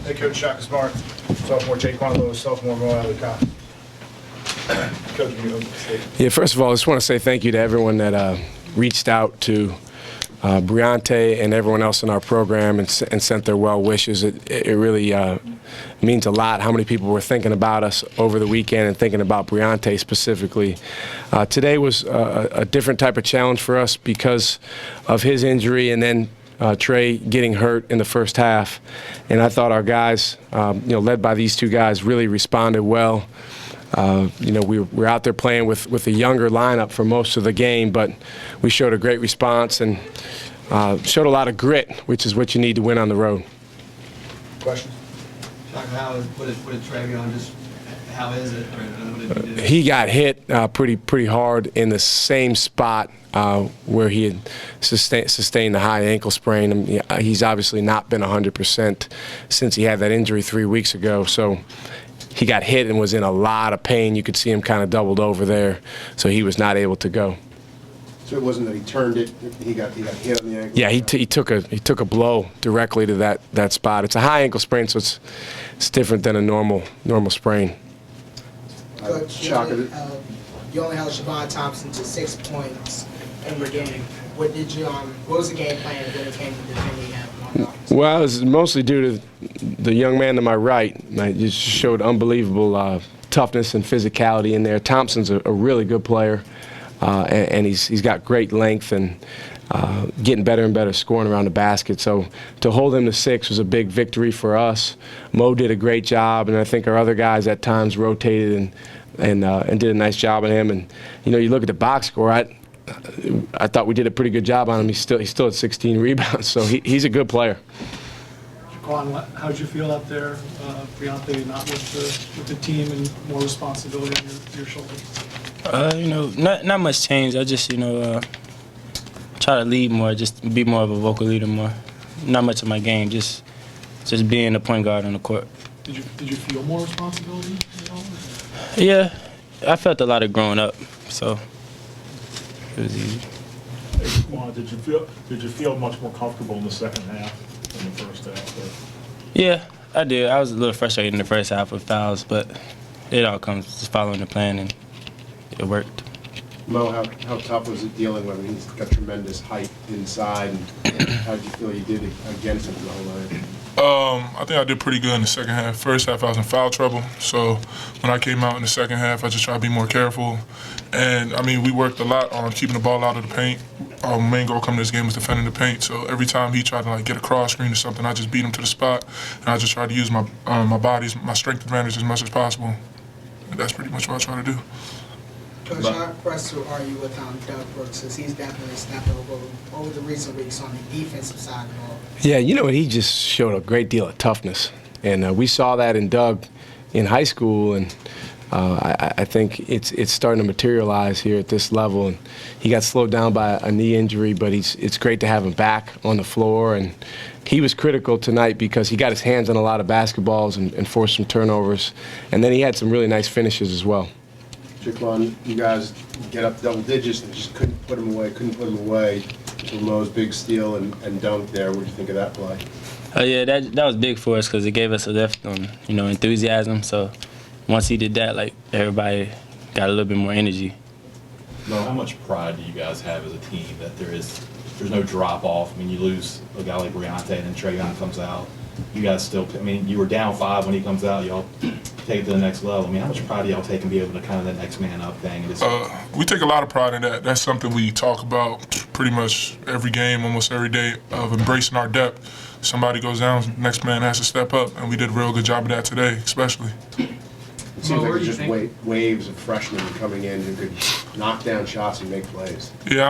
Hey, Coach Shaka Smart, sophomore Jaquan Lewis, sophomore going out of the conference. Coach, you open the stage. Yeah, first of all, I just want to say thank you to everyone that reached out to Briante and everyone else in our program and sent their well wishes. It really means a lot how many people were thinking about us over the weekend and thinking about Briante specifically. Today was a different type of challenge for us because of his injury and then Trey getting hurt in the first half. And I thought our guys, led by these two guys, really responded well. We were out there playing with a younger lineup for most of the game, but we showed a great response and showed a lot of grit, which is what you need to win on the road. Questions? Shaka, what did Trey go on? Just how is it? Or what did he do? He got hit pretty hard in the same spot where he had sustained the high ankle sprain. I mean, he's obviously not been 100% since he had that injury 3 weeks ago. So he got hit and was in a lot of pain. You could see him kind of doubled over there, so he was not able to go. So it wasn't that he turned it; he got hit on the ankle. Yeah, he took a blow directly to that spot. It's a high ankle sprain, so it's different than a normal sprain. Coach, you only held Shavon Thompson to 6 points in your game. What was the game plan when it came to defending him on offense? Well, it was mostly due to the young man to my right. He just showed unbelievable toughness and physicality in there. Thompson's a really good player, and he's got great length and getting better and better scoring around the basket. So to hold him to 6 was a big victory for us. Mo did a great job, and I think our other guys at times rotated and did a nice job on him. And you look at the box score. I thought we did a pretty good job on him. He's still at 16 rebounds, so he's a good player. Jaquan, how'd you feel out there, Briante, not with the team and more responsibility on your shoulders? Not much change. I just, try to lead more, just be more of a vocal leader more. Not much of my game, just being a point guard on the court. Did you feel more responsibility at all? Yeah, I felt a lot of growing up, so it was easy. Did you feel much more comfortable in the second half than the first half? Or? Yeah, I did. I was a little frustrated in the first half with fouls, but it all comes just following the plan, and it worked. Mo, how tough was it dealing with him? He's got tremendous height inside. And how did you feel you did against him the whole night? I think I did pretty good in the second half. First half, I was in foul trouble. So when I came out in the second half, I just tried to be more careful. And, we worked a lot on keeping the ball out of the paint. Our main goal coming to this game was defending the paint. So every time he tried to get a cross screen or something, I just beat him to the spot. And I just tried to use my my strength advantage as much as possible. And that's pretty much what I try to do. Coach, how impressed are you with Doug Brooks, since he's definitely stepped over the recent weeks on the defensive side of the ball? Yeah, he just showed a great deal of toughness. And we saw that in Doug in high school, and I think it's starting to materialize here at this level. And he got slowed down by a knee injury, but it's great to have him back on the floor. And he was critical tonight because he got his hands on a lot of basketballs and forced some turnovers. And then he had some really nice finishes as well. Jaquan, you guys get up double digits and just couldn't put him away until Mo's big steal and dunk there. What did you think of that play? Yeah, that was big for us because it gave us a lift on, enthusiasm. So once he did that, everybody got a little bit more energy. Mo, how much pride do you guys have as a team that there's no drop off? You lose a guy like Briante and then Trey Young comes out. You guys still, you were down 5 when he comes out. Y'all take it to the next level. How much pride do y'all take in being able to kind of that next man up thing? We take a lot of pride in that. That's something we talk about pretty much every game, almost every day, of embracing our depth. Somebody goes down, next man has to step up, and we did a real good job of that today, especially. It seems like it's just waves of freshmen coming in who could knock down shots and make plays. Yeah,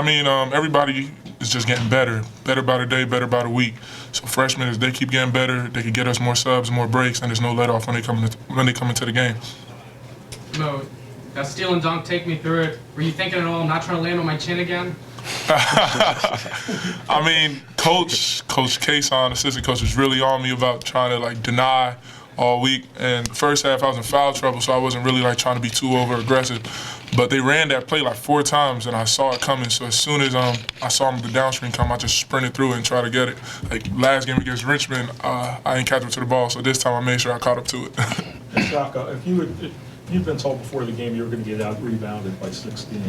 everybody is just getting better by the day, better by the week. So freshmen, as they keep getting better, they can get us more subs, more breaks, and there's no let off when they come into the game. Mo, that steal and dunk, take me through it. Were you thinking at all, I'm not trying to land on my chin again? Coach Kason, assistant coach, was really on me about trying to deny all week. And the first half I was in foul trouble, so I wasn't really trying to be too over aggressive. But they ran that play like 4 times, and I saw it coming. So as soon as I saw the downstream come, I just sprinted through it and tried to get it. Like last game against Richmond, I didn't catch up to the ball, so this time I made sure I caught up to it. Shaka, if you'd been told before the game you were going to get out rebounded by 16,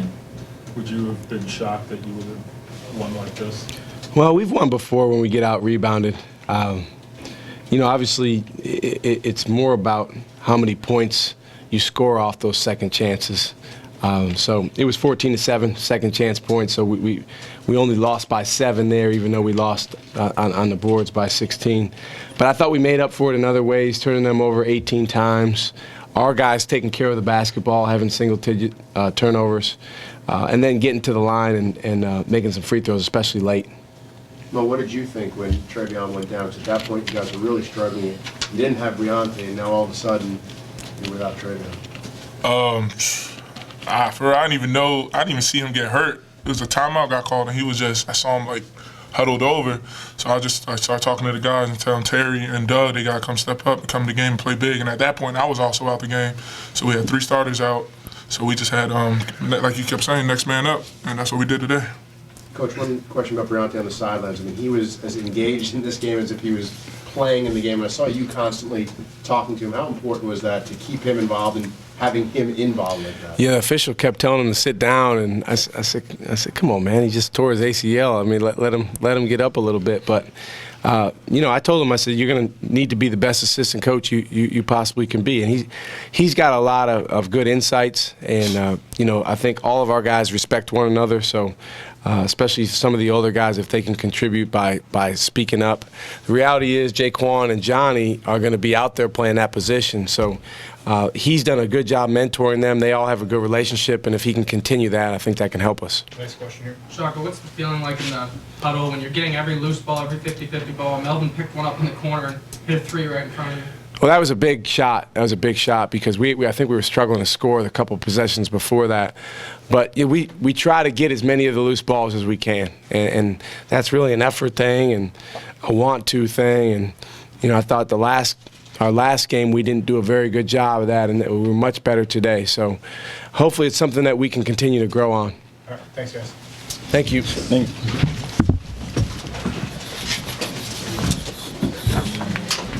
would you have been shocked that you would have won like this? Well, we've won before when we get out rebounded. You know, obviously, it's more about how many points you score off those second chances. So it was 14-7 second chance points. So we only lost by 7 there, even though we lost on the boards by 16. But I thought we made up for it in other ways, turning them over 18 times. Our guys taking care of the basketball, having single-digit turnovers, and then getting to the line and making some free throws, especially late. Mo, what did you think when Trevion went down? Because at that point, you guys were really struggling. You didn't have Briante, and now all of a sudden, you're without Trevion. I didn't even know. I didn't even see him get hurt. It was a timeout got called, and I saw him like huddled over. So I started talking to the guys and telling Terry and Doug they got to come step up and come to the game and play big. And at that point, I was also out the game. So we had 3 starters out. So we just had, like you kept saying, next man up, and that's what we did today. Coach, one question about Briante on the sidelines. I mean, he was as engaged in this game as if he was playing in the game. And I saw you constantly talking to him. How important was that to keep him involved and having him involved like that? Yeah, the official kept telling him to sit down, and I said, come on, man, he just tore his ACL. I mean, let him get up a little bit. But you know, I told him, I said, you're going to need to be the best assistant coach you possibly can be. And he's got a lot of good insights, and you know, I think all of our guys respect one another. So. Especially some of the older guys, if they can contribute by speaking up. The reality is Jaquan and Johnny are going to be out there playing that position. So he's done a good job mentoring them. They all have a good relationship, and if he can continue that, I think that can help us. Next question here. Shaka, what's the feeling like in the huddle when you're getting every loose ball, every 50-50 ball? Melvin picked one up in the corner and hit a 3 right in front of you. Well, that was a big shot. That was a big shot because I think we were struggling to score the couple possessions before that. But we try to get as many of the loose balls as we can, and that's really an effort thing and a want-to thing. And you know, I thought our last game we didn't do a very good job of that, and we were much better today. So hopefully it's something that we can continue to grow on. All right, thanks, guys. Thank you. Thank you.